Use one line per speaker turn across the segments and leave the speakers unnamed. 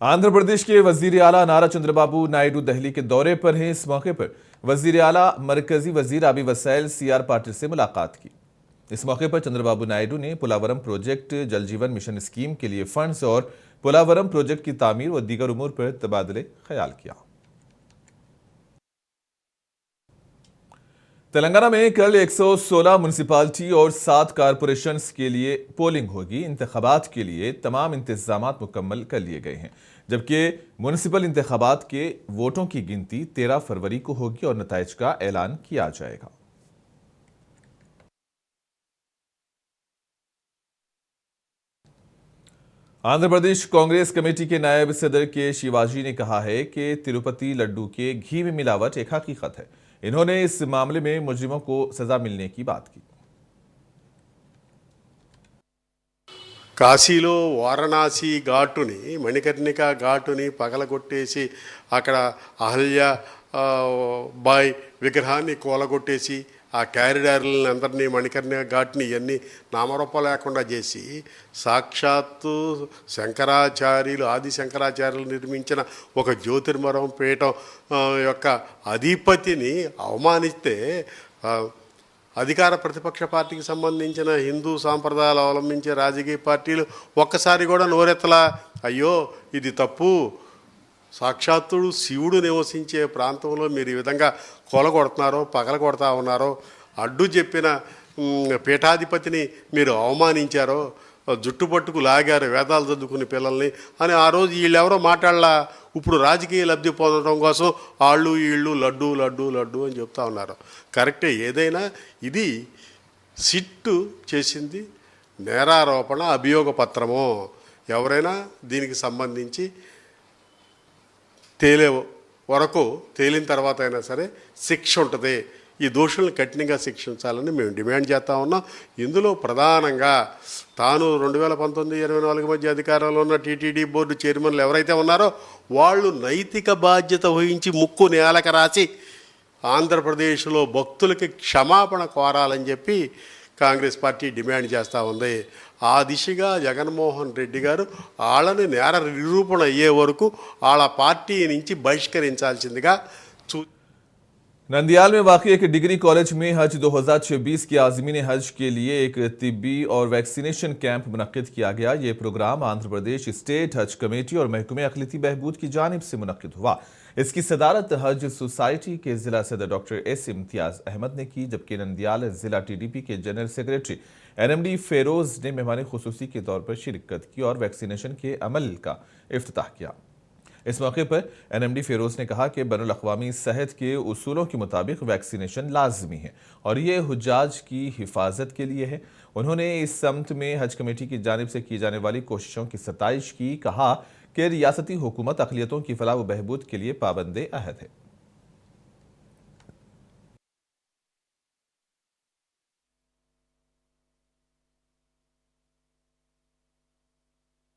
आंध्र प्रदेश के वजीर आला नारा चंद्रबाबू नायडू दिल्ली के दौरे पर हैं। इस मौके पर वजीर आला मरकजी वजीर आबी वसाइल CR पाटिल से मुलाकात की। इस मौके पर चंद्रबाबू नायडू ने पोलावरम प्रोजेक्ट, जल जीवन मिशन स्कीम के लिए फंड्स और पोलावरम प्रोजेक्ट की तामीर व दीगर उमूर पर तबादले ख्याल किया। तेलंगाना में कल 116 म्युनिसिपैलिटी और 7 कारपोरेशंस के लिए पोलिंग होगी। इंतखाबात के लिए तमाम इंतजामात मुकम्मल कर लिए गए हैं, जबकि म्युनिसिपल इंतखाबात के वोटों की गिनती 13 फरवरी को होगी और नताइज का ऐलान किया जाएगा। आंध्र प्रदेश कांग्रेस कमेटी के नायब सदर के शिवाजी ने कहा है कि तिरुपति लड्डू के घी में मिलावट एक हकीकत है। इन्होंने इस मामले में मुजरिमों को सजा मिलने की बात की।
కాశీలో వారణాసి ఘాటుని మణికర్ణిక ఘాటుని పగలగొట్టేసి అక్కడ అహల్య బాయ్ విగ్రహాన్ని కూలగొట్టేసి ఆ క్యారిడార్లని అందరినీ మణికర్ణిక ఘాట్ని ఇవన్నీ నామరూపం లేకుండా చేసి సాక్షాత్తు శంకరాచార్యులు ఆది శంకరాచార్యులు నిర్మించిన ఒక జ్యోతిర్మరం పీఠం యొక్క అధిపతిని అవమానిస్తే అధికార ప్రతిపక్ష పార్టీకి సంబంధించిన హిందూ సాంప్రదాయాలు అవలంబించే రాజకీయ పార్టీలు ఒక్కసారి కూడా నోరెత్తలా. అయ్యో ఇది తప్పు, సాక్షాత్తుడు శివుడు నివసించే ప్రాంతంలో మీరు ఈ విధంగా కొలగొడుతున్నారో పగలగొడతా ఉన్నారో, అడ్డు చెప్పిన పీఠాధిపతిని మీరు అవమానించారో, జుట్టు పట్టుకు లాగారు వేదాలు చదువుకునే పిల్లల్ని అని ఆ రోజు వీళ్ళెవరో మాట్లాడలా. ఇప్పుడు రాజకీయ లబ్ధి పొందడం కోసం వాళ్ళు వీళ్ళు లడ్డు లడ్డు లడ్డు అని చెప్తా ఉన్నారు. కరెక్టే, ఏదైనా ఇది సిట్టు చేసింది నేరారోపణ అభియోగ పత్రము. ఎవరైనా దీనికి సంబంధించి తేలే వరకు, తేలిన తర్వాత అయినా సరే శిక్ష ఉంటుంది. ఈ దోషులను కఠినంగా శిక్షించాలని మేము డిమాండ్ చేస్తూ ఉన్నాం. ఇందులో ప్రధానంగా తాను 2019-24 మధ్య అధికారంలో ఉన్న టీటీడీ బోర్డు చైర్మన్లు ఎవరైతే ఉన్నారో వాళ్ళు నైతిక బాధ్యత వహించి ముక్కు నేలక రాసి ఆంధ్రప్రదేశ్లో భక్తులకి క్షమాపణ కోరాలని చెప్పి కాంగ్రెస్ పార్టీ డిమాండ్ చేస్తూ ఉంది. ఆ దిశగా జగన్మోహన్ రెడ్డి గారు వాళ్ళని నేర నిరూపణ అయ్యే వరకు వాళ్ళ పార్టీ నుంచి బహిష్కరించాల్సిందిగా
नंदियाल में वाकई एक डिग्री कॉलेज में हज 2026 के आज़मीन हज के लिए एक तिब्बी और वैक्सीनेशन कैंप मुनक्किद किया गया। ये प्रोग्राम आंध्र प्रदेश स्टेट हज कमेटी और महकमे अक़लियती बहबूद की जानिब से मुनक्किद हुआ। इसकी सदारत हज सोसाइटी के जिला सदर डॉक्टर S इम्तियाज़ अहमद ने की, जबकि नंदियाल जिला TDP के जनरल सेक्रेटरी NMD फेरोज़ ने मेहमान खुसूसी के तौर पर शिरकत की और वैक्सीनेशन के अमल का इफ्तिताह किया। इस मौके पर NMD फेरोज़ ने कहा कि बैनुल अक़वामी सेहत के उसूलों के मुताबिक वैक्सीनेशन लाजमी है और ये हुज्जाज की हिफाजत के लिए है। उन्होंने इस सम्त में हज कमेटी की जानिब से की जाने वाली कोशिशों की सताइश की। कहा कि रियासती हुकूमत अक़लियतों की फलाह व बहबूद के लिए पाबंद अहद है।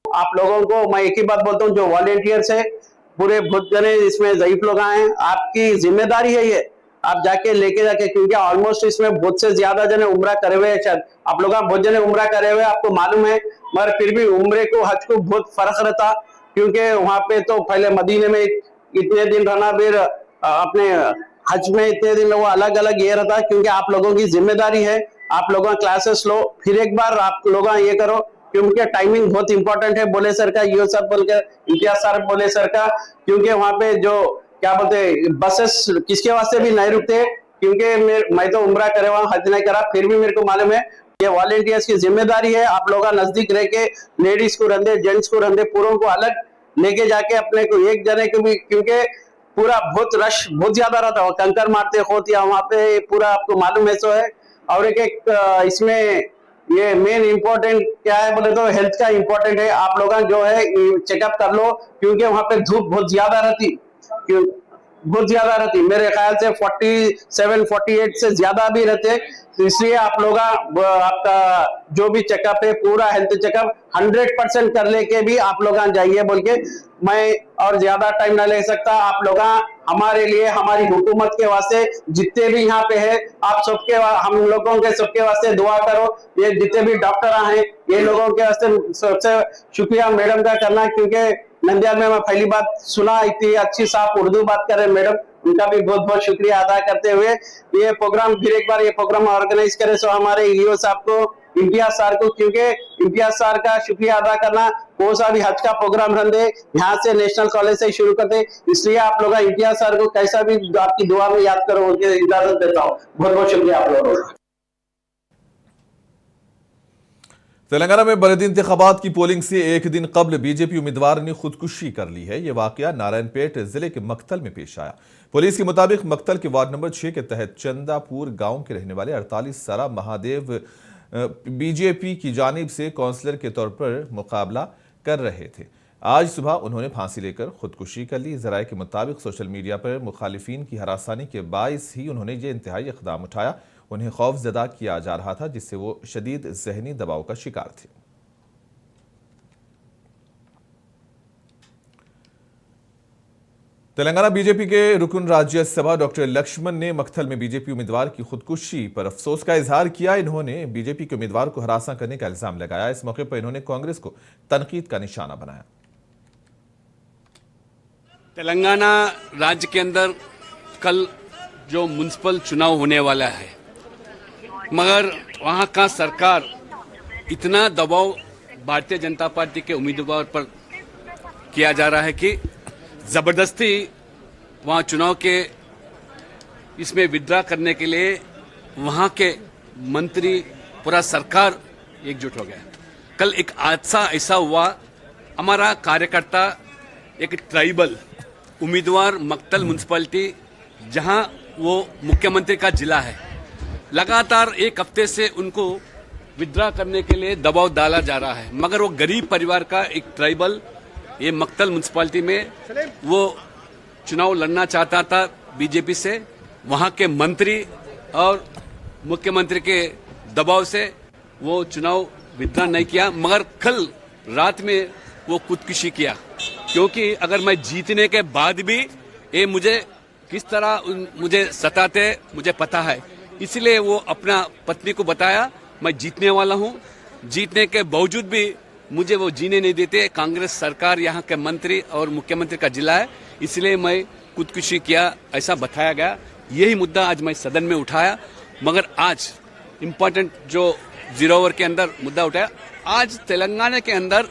आप लोगों को मैं एक ही बात बोलता हूँ, जो वॉलेंटियर्स है पूरे बहुत जने इसमें ज़ईफ लोग आए हैं, आपकी जिम्मेदारी है ये, आप जाके लेके जाके, क्योंकि ऑलमोस्ट इसमें बहुत से ज्यादा जने उम्रा करे हुए हैं। शायद आप लोग बहुत जने उम्रा करे हुए, आपको मालूम है, मगर फिर भी उम्रे को हज को बहुत फर्क रहता, क्योंकि वहां पे तो पहले मदीने में इतने दिन रहना, फिर अपने हज में इतने दिन, वो अलग अलग ये रहता। क्योंकि आप लोगों की जिम्मेदारी है, आप लोगों क्लासेस लो, फिर एक बार आप लोग ये करो, क्योंकि टाइमिंग बहुत इंपॉर्टेंट है। बोले सर का, यो सर बोलकर इम्तियाज सर बोले सर का, क्योंकि वहां पे जो क्या बोलते बसेस किसके वास्ते भी नहीं रुकते, क्योंकि मैं तो उम्रा करे वहां हज नहीं करा, फिर भी मेरे को मालूम है ये वॉलेंटियर्स की जिम्मेदारी है। आप लोग नजदीक रह के लेडीज को रंधे, जेंट्स को रंधे, पूरों को अलग लेके जाके अपने को एक जने को भी, क्योंकि पूरा बहुत रश बहुत ज्यादा रहता है, कंकर मारते होती है वहां पे, पूरा आपको मालूम है सो है। और एक इसमें ये मेन इंपॉर्टेंट क्या है बोले तो हेल्थ का इंपॉर्टेंट है। आप लोग जो है चेकअप कर लो, क्योंकि वहां पे धूप बहुत ज्यादा रहती, मेरे ख्याल से 47-48 से ज्यादा भी रहते, तो इसलिए आप लोग आपका जो भी चेकअप है, पूरा हेल्थ चेकअप 100% कर लेके भी आप लोग जाइए बोल के। मैं और ज्यादा टाइम ना ले सकता, आप लोग हमारे लिए, हमारी हुकूमत के वास्ते, जितने भी यहाँ पे है, आप सबके, हम लोगों के सबके वास्ते दुआ करो। ये जितने भी डॉक्टर हैं, ये लोगों के वास्ते सबसे शुक्रिया मैडम का करना, क्योंकि नंदियाल में मैं पहली बात सुना, इतनी अच्छी साफ उर्दू बात कर रहे मैडम, उनका भी बहुत बहुत शुक्रिया अदा करते हुए ये प्रोग्राम फिर एक बार ये प्रोग्राम ऑर्गेनाइज करे सो हमारे ईओ साहब को, इम्तियाज सर को, क्योंकि इम्तियाज सर का शुक्रिया अदा करना, वो सा भी हज का प्रोग्राम रन दे यहाँ से नेशनल कॉलेज से शुरू करते, इसलिए आप लोग इम्तियाज सर को कैसा भी आपकी दुआ में याद करो, उनकी इजाजत देता हूँ। बहुत बहुत शुक्रिया आप लोगों का।
तेलंगाना में बलदी इंतखाबात की पोलिंग से एक दिन कबल बीजेपी उम्मीदवार ने खुदकुशी कर ली है। यह वाकया नारायणपेट जिले के मक्तल में पेश आया। पुलिस के मुताबिक मक्तल के वार्ड नंबर 6 के तहत चंदापुर गांव के रहने वाले 48 साला महादेव बीजेपी की जानिब से काउंसलर के तौर पर मुकाबला कर रहे थे। आज सुबह उन्होंने फांसी लेकर खुदकुशी कर ली। जराये के मुताबिक सोशल मीडिया पर मुखालिफिन की हरासानी के बायस ही उन्होंने ये इंतहाई इक़दाम उठाया। उन्हें खौफजदा किया जा रहा था, जिससे वो शदीद जहनी दबाव का शिकार थे। तेलंगाना बीजेपी के रुकन राज्यसभा डॉक्टर लक्ष्मण ने मक्तल में बीजेपी उम्मीदवार की खुदकुशी पर अफसोस का इजहार किया। इन्होंने बीजेपी के उम्मीदवार को हरासा करने का इल्जाम लगाया। इस मौके पर इन्होंने कांग्रेस को तनकीद का निशाना बनाया।
तेलंगाना राज्य के अंदर कल जो म्युनिसिपल चुनाव होने वाला है, मगर वहां का सरकार इतना दबाव भारतीय जनता पार्टी के उम्मीदवार पर किया जा रहा है कि जबरदस्ती वहां चुनाव के इसमें विड्रा करने के लिए वहां के मंत्री, पूरा सरकार एकजुट हो गया। कल एक हादसा ऐसा हुआ, हमारा कार्यकर्ता एक ट्राइबल उम्मीदवार मक्तल म्युनिसिपैलिटी, जहां वो मुख्यमंत्री का जिला है, लगातार एक हफ्ते से उनको विड्रा करने के लिए दबाव डाला जा रहा है। मगर वो गरीब परिवार का एक ट्राइबल ये मक्तल म्युनिसिपैलिटी में वो चुनाव लड़ना चाहता था बीजेपी से। वहां के मंत्री और मुख्यमंत्री के दबाव से वो चुनाव विड्रा नहीं किया, मगर कल रात में वो खुदकुशी किया, क्योंकि अगर मैं जीतने के बाद भी ये मुझे किस तरह मुझे सताते मुझे पता है, इसलिए वो अपना पत्नी को बताया मैं जीतने वाला हूं। जीतने के बावजूद भी मुझे वो जीने नहीं देते। कांग्रेस सरकार, यहाँ के मंत्री और मुख्यमंत्री का जिला है, इसलिए मैं खुदकुशी किया, ऐसा बताया गया। यही मुद्दा आज मैं सदन में उठाया। मगर आज इम्पोर्टेंट जो 0 ओवर के अंदर मुद्दा उठाया, आज तेलंगाना के अंदर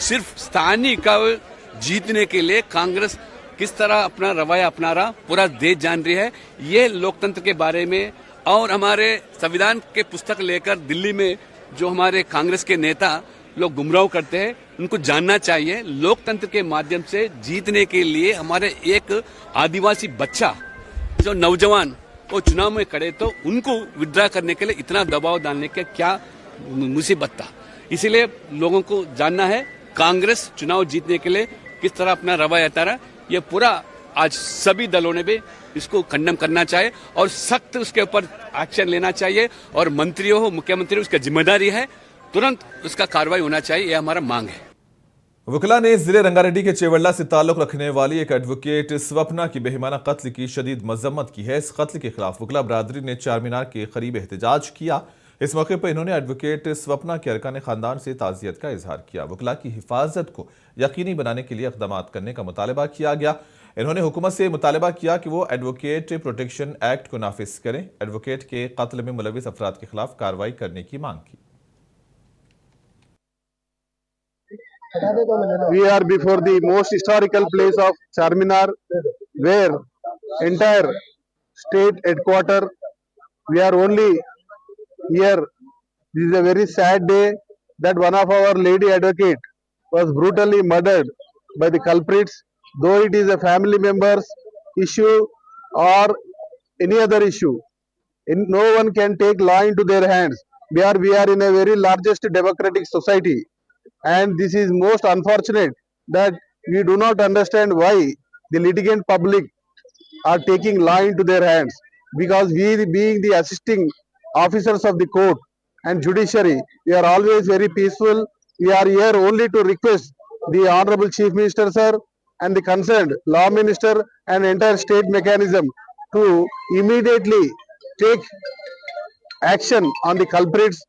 सिर्फ स्थानीय का जीतने के लिए कांग्रेस किस तरह अपना रवैया अपना रहा, पूरा देश जान रही है। ये लोकतंत्र के बारे में और हमारे संविधान के पुस्तक लेकर दिल्ली में जो हमारे कांग्रेस के नेता लोग गुमराह करते हैं, उनको जानना चाहिए। लोकतंत्र के माध्यम से जीतने के लिए हमारे एक आदिवासी बच्चा जो नौजवान वो चुनाव में खड़े, तो उनको विड्रा करने के लिए इतना दबाव डालने का क्या मुसीबत था। इसीलिए लोगों को जानना है कांग्रेस चुनाव जीतने के लिए किस तरह अपना रवैया तारा। ये पूरा आज सभी दलों ने भी इसको खंडन करना चाहिए और सख्त उसके ऊपर एक्शन लेना चाहिए, और मंत्रियों हो, मुख्यमंत्री, उसका जिम्मेदारी है, तुरंत उसका कार्रवाई होना चाहिए, यह हमारा मांग है।
वकला ने जिले रंगारेड्डी के चेवल्ला से ताल्लुक रखने वाली एक एडवोकेट स्वप्ना की बेहिमाना कत्ल की शदीद मजम्मत की है। इस कत्ल के खिलाफ वकला बरादरी ने चार मीनार के करीब एहतजाज किया। इस मौके पर इन्होंने एडवोकेट स्वप्ना के अरकान खानदान से ताज़ियत का इजहार किया। वकला की हिफाजत को यकीनी बनाने के लिए इक़दाम करने का मुतालबा किया गया। इन्होंने हुकूमत से मुतालबा किया कि वो एडवोकेट प्रोटेक्शन एक्ट को नाफिज करें। एडवोकेट के कत्ल में मुलविस अफराद के खिलाफ कार्रवाई करने की मांग की।
We are before the most historical place of Charminar, where entire state headquarters, we are only here. This is a very sad day that one of our lady advocate was brutally murdered by the culprits. Though it is a family member's issue or any other issue, no one can take law into their hands. We are in a very largest democratic society. And this is most unfortunate that we do not understand why the litigant public are taking law into their hands, because we, being the assisting officers of the court and judiciary, we are always very peaceful. We are here only to request the Honorable Chief Minister sir and the concerned law minister and entire state mechanism to immediately take action on the culprits.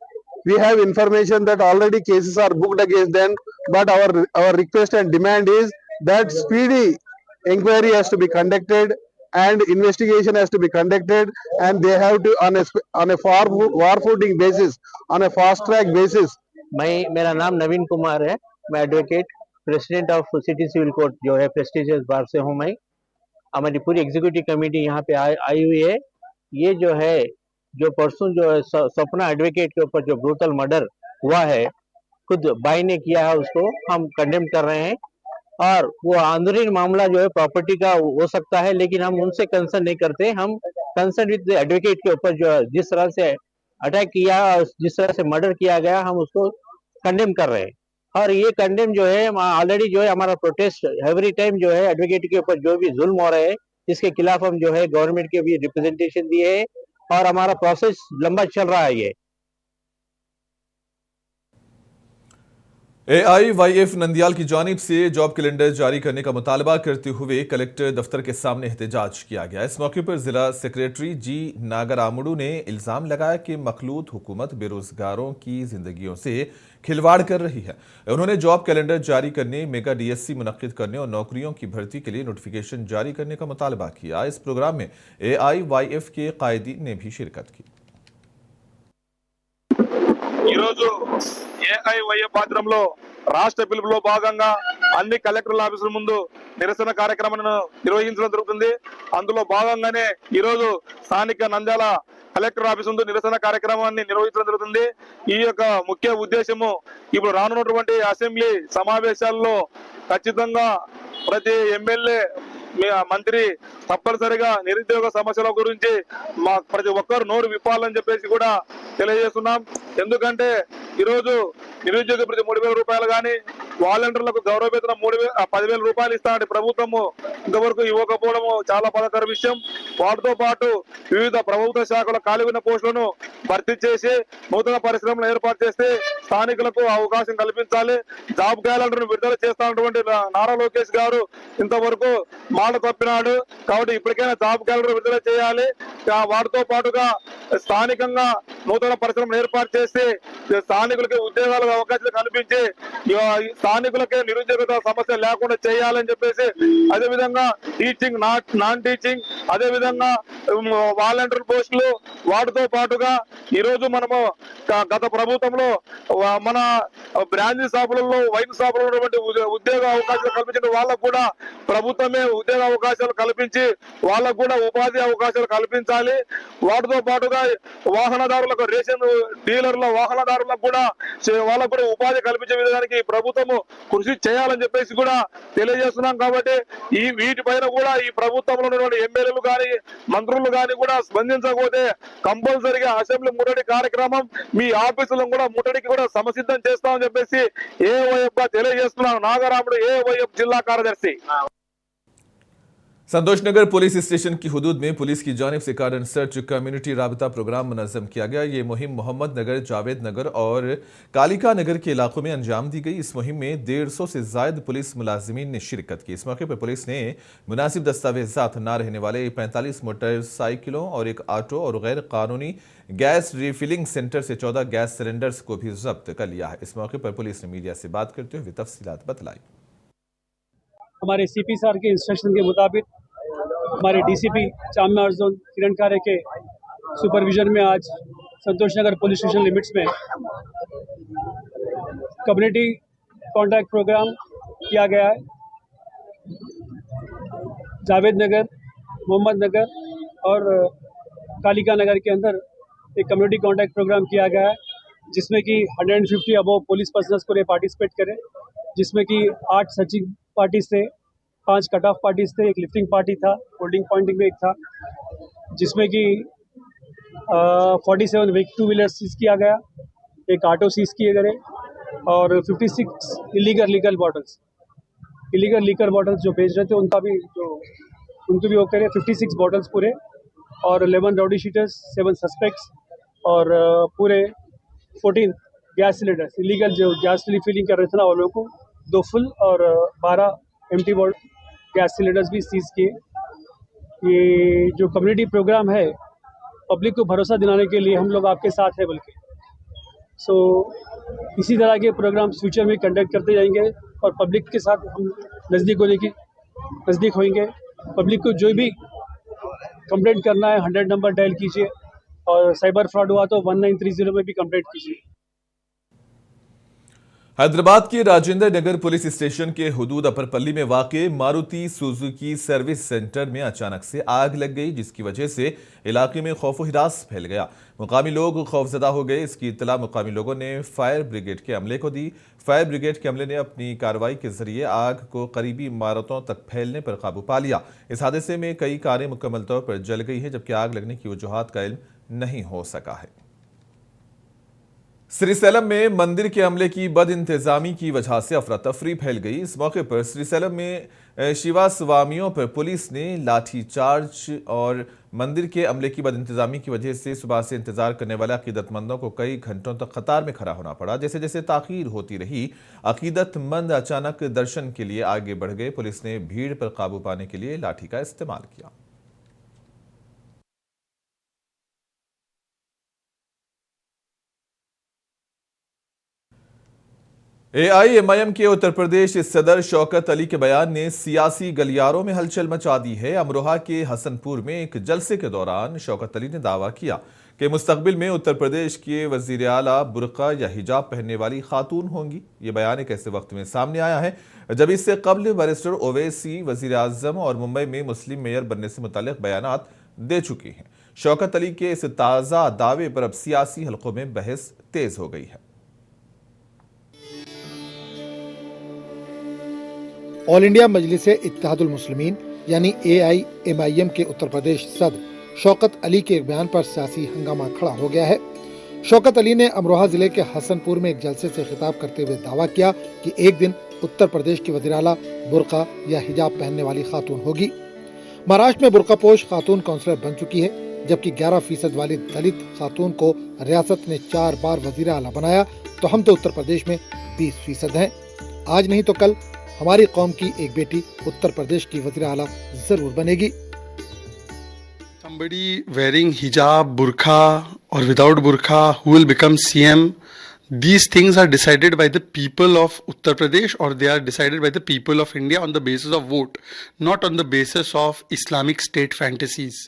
We have information that already cases are booked against them, but our request and demand is that speedy inquiry has to be conducted and investigation has to be conducted, and they have to on a war footing basis, on a fast track basis.
मेरा नाम नवीन कुमार है। मैं advocate president of city civil court जो है prestigious बार से हूँ। मैं हमारी पूरी एग्जीक्यूटिव कमेटी यहाँ पे आई हुई है। ये जो है जो परसों जो है सपना एडवोकेट के ऊपर जो ब्रूटल मर्डर हुआ है, खुद भाई ने किया है, उसको हम कंडेम कर रहे हैं। और वो अंदरूनी मामला जो है प्रॉपर्टी का हो सकता है, लेकिन हम उनसे कंसर्न नहीं करते। हम कंसर्न विद एडवोकेट के ऊपर जो जिस तरह से अटैक किया और जिस तरह से मर्डर किया गया, हम उसको कंडेम कर रहे हैं। और ये कंडेम जो है ऑलरेडी जो है हमारा प्रोटेस्ट एवरी टाइम जो है एडवोकेट के ऊपर जो भी जुल्म हो रहे हैं, इसके खिलाफ हम जो है गवर्नमेंट के भी रिप्रेजेंटेशन दिए है और हमारा प्रोसेस लंबा चल रहा है। ये
AIYF नंदियाल की जानिब से जॉब कैलेंडर जारी करने का मुतालबा करते हुए कलेक्टर दफ्तर के सामने एहतजाज किया गया। इस मौके पर जिला सेक्रेटरी जी नागरामुडू ने इल्जाम लगाया कि मखलूत हुकूमत बेरोजगारों की जिंदगियों से खिलवाड़ कर रही है। उन्होंने जॉब कैलेंडर जारी करने, मेगा DSC मुनक्किद करने और नौकरियों की भर्ती के लिए नोटिफिकेशन जारी करने का मुतालबा किया। इस प्रोग्राम में AIYF के कायदीन ने भी शिरकत की।
AIYF ఆధ్వర్యంలో రాష్ట్ర పిలుపులో భాగంగా అన్ని కలెక్టర్ల ఆఫీసుల ముందు నిరసన కార్యక్రమాలను నిర్వహించడం జరుగుతుంది। అందులో భాగంగానే ఈ రోజు స్థానిక నంద్యాల కలెక్టర్ ఆఫీసు ముందు నిరసన కార్యక్రమాన్ని నిర్వహించడం జరుగుతుంది। ఈ యొక్క ముఖ్య ఉద్దేశము ఇప్పుడు రానున్నటువంటి అసెంబ్లీ సమావేశాల్లో ఖచ్చితంగా ప్రతి ఎమ్మెల్యే మంత్రి తప్పనిసరిగా నిరుద్యోగ సమస్యల గురించి మా ప్రతి ఒక్కరు నోరు విప్పాలని చెప్పేసి కూడా తెలియజేస్తున్నాం। ఎందుకంటే ఈరోజు నిరుద్యోగ ప్రతి 3,000 రూపాయలు కానీ, వాలంటీర్లకు గౌరవ వేతనం 10,000 రూపాయలు ఇస్తానని ప్రభుత్వము ఇంతవరకు ఇవ్వకపోవడము చాలా బాధాకర విషయం। వాటితో పాటు వివిధ ప్రభుత్వ శాఖల ఖాళీ ఉన్న పోస్టులను భర్తీ చేసి నూతన పరిశ్రమలు ఏర్పాటు చేస్తే స్థానికులకు అవకాశం కల్పించాలి। జాబ్ క్యాలెండర్ విడుదల చేస్తున్నటువంటి నారా లోకేష్ గారు ఇంతవరకు మాట తప్పినాడు। కాబట్టి ఇప్పటికైనా జాబ్ క్యాలెండర్ విడుదల చేయాలి। వాటితో పాటుగా స్థానికంగా నూతన పరిశ్రమలు ఏర్పాటు చేసి స్థానికులకి ఉద్యోగాల అవకాశాలు కల్పించి స్థానికులకే నిరుద్యోగత సమస్య లేకుండా చేయాలని చెప్పేసి, అదేవిధంగా టీచింగ్ నాన్ టీచింగ్, అదేవిధంగా వాలంటీర్ పోస్టులు, వాటితో పాటుగా ఈరోజు మనము గత ప్రభుత్వంలో మన బ్రాంచీ షాపులలో, వైన్ షాపులలో ఉన్నటువంటి ఉద్యోగ అవకాశాలు కల్పించిన వాళ్ళకు కూడా ప్రభుత్వమే ఉద్యోగ అవకాశాలు కల్పించి వాళ్ళకు కూడా ఉపాధి అవకాశాలు కల్పించాలి। వాటితో పాటుగా వాహనదారులకు, రేషన్ డీలర్ల వాహనదారులకు కూడా వాళ్ళకు కూడా ఉపాధి కల్పించే విధానికి ప్రభుత్వము కృషి చేయాలని చెప్పేసి కూడా తెలియజేస్తున్నాం। కాబట్టి వీటిపైన కూడా ఈ ప్రభుత్వంలో ఉన్నటువంటి ఎమ్మెల్యేలు కానీ, మంత్రులు కానీ కూడా స్పందించకపోతే కంపల్సరిగా అసెంబ్లీ ముట్టడి కార్యక్రమం మీ ఆఫీసులను కూడా ముట్టడికి కూడా సమసిద్ధం చేస్తామని చెప్పేసి AIYF తెలియజేస్తున్నాం। నాగరాముడు, AIYF జిల్లా కార్యదర్శి।
संतोष नगर पुलिस स्टेशन की हुदूद में पुलिस की जानिब से कार्डन सर्च कम्युनिटी राबता प्रोग्राम मुनज़्ज़म किया गया। ये मुहिम मोहम्मद नगर, जावेद नगर और कालिका नगर के इलाकों में अंजाम दी गई। इस मुहिम में 150 से ज़ायद पुलिस मुलाजिमीन ने शिरकत की। इस मौके पर पुलिस ने मुनासिब दस्तावेज़ात न रहने वाले 45 मोटरसाइकिलों और एक ऑटो और गैर कानूनी गैस रिफिलिंग सेंटर से 14 गैस सिलेंडर्स को भी जब्त कर लिया है। इस मौके पर पुलिस ने मीडिया से बात करते हुए तफसीलात बतलाई।
हमारे CP सर के इंस्ट्रक्शन के मुताबिक हमारे DCP चामनार जोन किरण कारे के सुपरविजन में आज संतोष नगर पुलिस स्टेशन लिमिट्स में कम्युनिटी कॉन्टैक्ट प्रोग्राम किया गया है। जावेद नगर, मोहम्मद नगर और कालिका नगर के अंदर एक कम्युनिटी कॉन्टैक्ट प्रोग्राम किया गया है, जिसमें कि 150 अबव पुलिस पर्सनल्स को पार्टिसिपेट करें, जिसमें कि 8 सर्चिंग पार्टीज थे, 5 कट ऑफ पार्टीज थे, एक लिफ्टिंग पार्टी था, होल्डिंग पॉइंटिंग में एक था, जिसमें कि 47 टू व्हीलर सीज किया गया, एक ऑटो सीज किए गए और 56 इलीगल लीकर बॉटल्स जो बेच रहे थे उनको भी वो करे 56 बॉटल्स पूरे, और 11 राउडी शीटर्स, 7 सस्पेक्ट्स और पूरे 14 गैस सिलेंडर्स इलीगल जो गैस रिफिलिंग कर रहे थे ना वो लोगों को 2 फुल और 12 एम्प्टी गैस सिलेंडर्स भी सीज किए। ये जो कम्युनिटी प्रोग्राम है पब्लिक को भरोसा दिलाने के लिए हम लोग आपके साथ हैं, बल्कि सो इसी तरह के प्रोग्राम्स फ्यूचर में कंडक्ट करते जाएंगे और पब्लिक के साथ हम नज़दीक होंगे। पब्लिक को जो भी कंप्लेंट करना है 100 नंबर डायल कीजिए और साइबर फ्रॉड हुआ तो 1930 में भी कंप्लेंट कीजिए।
हैदराबाद के राजेंद्र नगर पुलिस स्टेशन के हुदूद अपरपल्ली में वाक़े मारुति सुजुकी सर्विस सेंटर में अचानक से आग लग गई, जिसकी वजह से इलाके में खौफ व हिरास फैल गया। मुकामी लोग खौफजदा हो गए। इसकी इत्तला मुकामी लोगों ने फायर ब्रिगेड के अमले को दी। फायर ब्रिगेड के अमले ने अपनी कार्रवाई के जरिए आग को करीबी इमारतों तक फैलने पर काबू पा लिया। इस हादसे में कई कारें मुकम्मल तौर पर जल गई हैं, जबकि आग लगने की वजूहात का इल्म नहीं हो सका है। श्रीसैलम में मंदिर के अमले की बद इंतजामी की वजह से अफरा तफरी फैल गई। इस मौके पर श्रीसैलम में शिवा स्वामियों पर पुलिस ने लाठीचार्ज और मंदिर के अमले की बद इंतजामी की वजह से सुबह से इंतजार करने वाले अकीदतमंदों को कई घंटों तक कतार में खड़ा होना पड़ा। जैसे जैसे ताखीर होती रही, अकीदतमंद अचानक दर्शन के लिए आगे बढ़ गए। पुलिस ने भीड़ पर काबू पाने के लिए लाठी का इस्तेमाल किया। AIMIM के उत्तर प्रदेश सदर शौकत अली के बयान ने सियासी गलियारों में हलचल मचा दी है। अमरोहा के हसनपुर में एक जलसे के दौरान शौकत अली ने दावा किया कि मुस्तकबिल में उत्तर प्रदेश के वजीर आला बुर्का या हिजाब पहनने वाली खातून होंगी। ये बयान एक ऐसे वक्त में सामने आया है जब इससे कबल बैरिस्टर ओवैसी वजीर आजम और मुंबई में मुस्लिम मेयर बनने से मुताल्लिक बयानात दे चुकी हैं। शौकत अली के इस ताज़ा दावे पर अब सियासी हलकों में बहस तेज हो गई है।
ऑल इंडिया मजलिस-ए-इत्तेहादुल मुस्लिमीन यानी AIMIM के उत्तर प्रदेश सदर शौकत अली के एक बयान पर सियासी हंगामा खड़ा हो गया है। शौकत अली ने अमरोहा जिले के हसनपुर में एक जलसे से खिताब करते हुए दावा किया कि एक दिन उत्तर प्रदेश की वज़ीर आला बुर्का या हिजाब पहनने वाली खातून होगी। महाराष्ट्र में बुर्कापोश खातून काउंसलर बन चुकी है, जबकि 11% वाली दलित खातून को रियासत ने 4 बार वज़ीर आला बनाया, तो हम तो उत्तर प्रदेश में 20% हैं। आज नहीं तो कल हमारी कौम की एक बेटी उत्तर प्रदेश की वज़ीर आला जरूर बनेगी।
Somebody wearing hijab, burqa or without burqa who will become CM, these things are decided by the people of Uttar Pradesh or they are decided by the people of India on the basis of vote, not on the basis of Islamic State fantasies.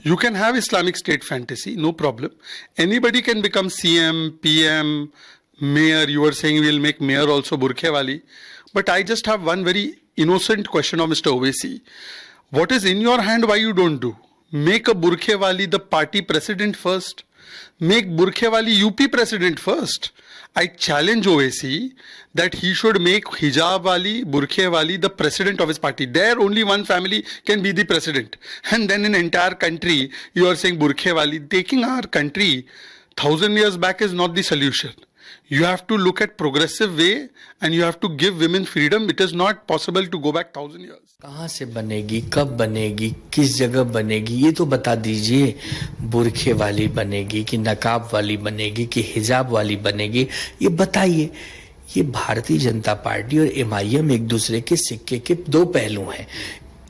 You can have Islamic State fantasy, no problem. Anybody can become CM, PM, mayor. You were saying we'll make mayor also burqa wali. But I just have one very innocent question of Mr. Owaisi. What is in your hand, why you don't do? Make a burqa wali the party president first. Make burqa wali UP president first. I challenge Owaisi that he should make hijab wali, burqa wali the president of his party. There only one family can be the president. And then in entire country, you are saying burqa wali. Taking our country 1000 years back is not the solution. You have to look at progressive way and you have to give women freedom. It is not possible to go back 1000 years.
कहाँ से बनेगी, कब बनेगी, किस जगह बनेगी, ये तो बता दीजिए। बुरखे वाली बनेगी कि नकाब वाली बनेगी कि हिजाब वाली बनेगी, ये बताइए। ये भारतीय जनता पार्टी और MIM एक दूसरे के सिक्के के 2 पहलू हैं।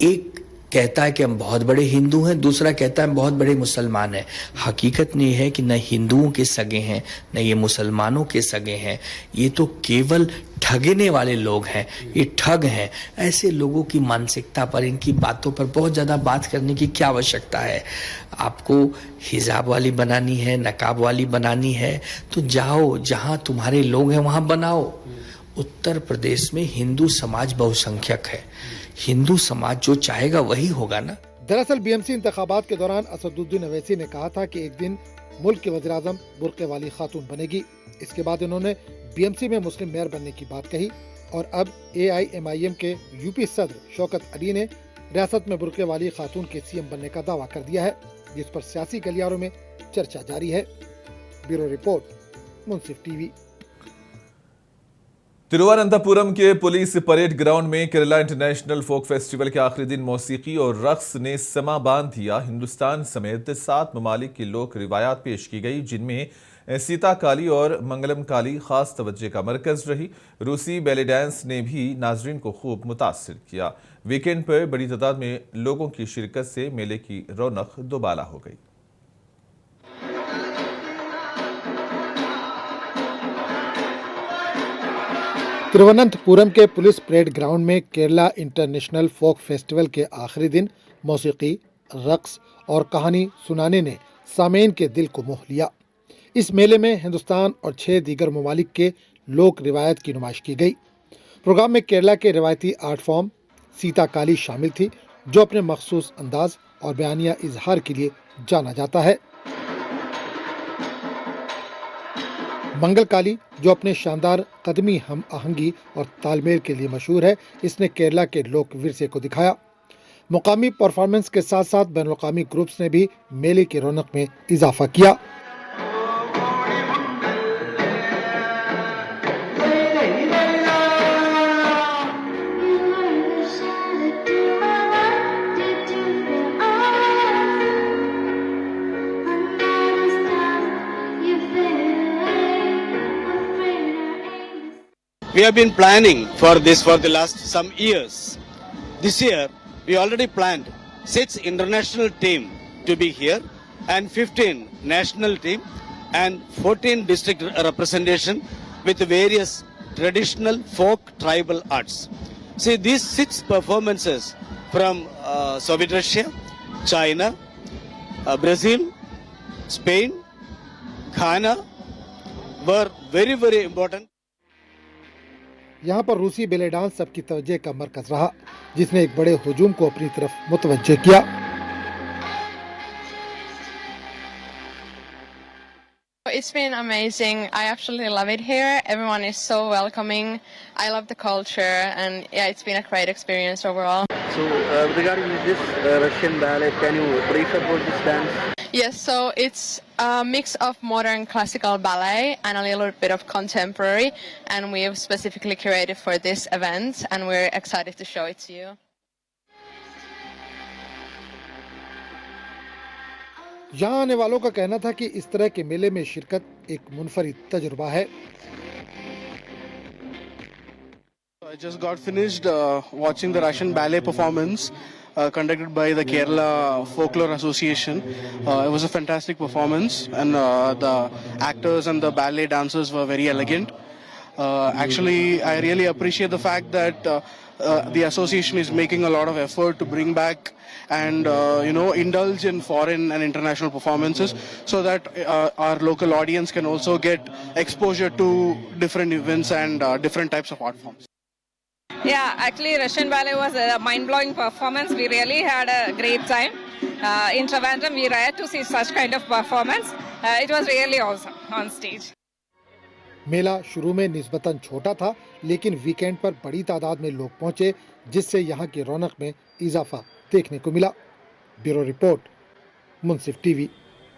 एक कहता है कि हम बहुत बड़े हिंदू हैं, दूसरा कहता है हम बहुत बड़े मुसलमान हैं। हकीकत ये है कि न हिंदुओं के सगे हैं न ये मुसलमानों के सगे हैं, ये तो केवल ठगने वाले लोग हैं, ये ठग हैं। ऐसे लोगों की मानसिकता पर, इनकी बातों पर बहुत ज़्यादा बात करने की क्या आवश्यकता है। आपको हिजाब वाली बनानी है, नकाब वाली बनानी है तो जाओ, जहाँ तुम्हारे लोग हैं वहाँ बनाओ। उत्तर प्रदेश में हिंदू समाज बहुसंख्यक है, हिंदू समाज जो चाहेगा वही होगा ना।
दरअसल BMC इंतखाबात के दौरान असदुद्दीन अवैसी ने कहा था कि एक दिन मुल्क के वज़ीर आज़म बुर्के वाली खातून बनेगी। इसके बाद इन्होंने BMC में मुस्लिम मेयर बनने की बात कही और अब AIMIM के UP सदर शौकत अली ने रियासत में बुर्के वाली खातून के CM बनने का दावा कर दिया है, जिस पर सियासी गलियारों में चर्चा जारी है। ब्यूरो रिपोर्ट, मुंसिफ TV।
तिरुवनंतपुरम के पुलिस परेड ग्राउंड में केरला इंटरनेशनल फोक फेस्टिवल के आखिरी दिन मौसीकी और रक्स ने समा बांध दिया। हिंदुस्तान समेत 7 ममालिक की लोक रिवायात पेश की गई, जिनमें सीता काली और मंगलम काली खास तवज्जो का मरकज रही। रूसी बैले डांस ने भी नाजरीन को खूब मुतासिर किया। वीकेंड पर बड़ी तादाद में लोगों की शिरकत से मेले की रौनक दोबाला हो गई।
तिरुवनंतपुरम के पुलिस परेड ग्राउंड में केरला इंटरनेशनल फोक फेस्टिवल के आखिरी दिन मौसीकी, रक्स और कहानी सुनाने ने सामीन के दिल को मोह लिया। इस मेले में हिंदुस्तान और 6 दीगर ममालिक के लोक रिवायत की नुमाइश की गई। प्रोग्राम में केरला के रिवायती आर्ट फॉर्म सीता काली शामिल थी, जो अपने मखसूस अंदाज और बयानिया इजहार के लिए जाना जाता है। मंगल काली, जो अपने शानदार कदमी हम आहंगी और तालमेल के लिए मशहूर है, इसने केरला के लोक विरसे को दिखाया। मुकामी परफॉर्मेंस के साथ साथ बैनुल-अक़वामी ग्रुप्स ने भी मेले की रौनक में इजाफा किया।
We have been planning for this for the last some years. This year, we already planned 6 international team to be here and 15 national team and 14 district representation with various traditional folk tribal arts. See, these 6 performances from Soviet Russia, China, Brazil, Spain, Ghana were very, very important.
यहाँ पर रूसी बेले dance सबकी तवज्जो का मरकज रहा, जिसने एक बड़े हुजूम को अपनी तरफ मुतवज्जह किया।
It's been amazing. I absolutely love it here. Everyone is so welcoming. I love the culture, and yeah, it's been a great experience overall.
So, regarding this Russian ballet, can you brief about this dance?
Yes, so it's a mix of modern classical ballet and a little bit of contemporary, and we've specifically curated for this event, and we're excited to show it to you.
यहाँ आने वालों का कहना था कि इस तरह के मेले में शिरकत एक मुनफरिद तजुर्बा है।
I just got finished watching the Russian ballet performance conducted by the Kerala Folklore Association. It was a fantastic performance, and the actors and the ballet dancers were very elegant. Actually, I really appreciate the fact that the association is making a lot of effort to bring back and indulge in foreign and international performances, so that our local audience can also get exposure to different events and different types of art forms.
Yeah, actually Russian ballet was a mind-blowing performance. We really had a great time. In Trivandrum, we rare to see such kind of performance. It was really awesome on stage.
मेला शुरू में निस्बतन छोटा था, लेकिन weekend पर बड़ी तादाद में लोग पहुंचे, जिससे यहाँ की रौनक में इजाफा देखने को मिला। ब्यूरो रिपोर्ट, मुंसिफ टीवी।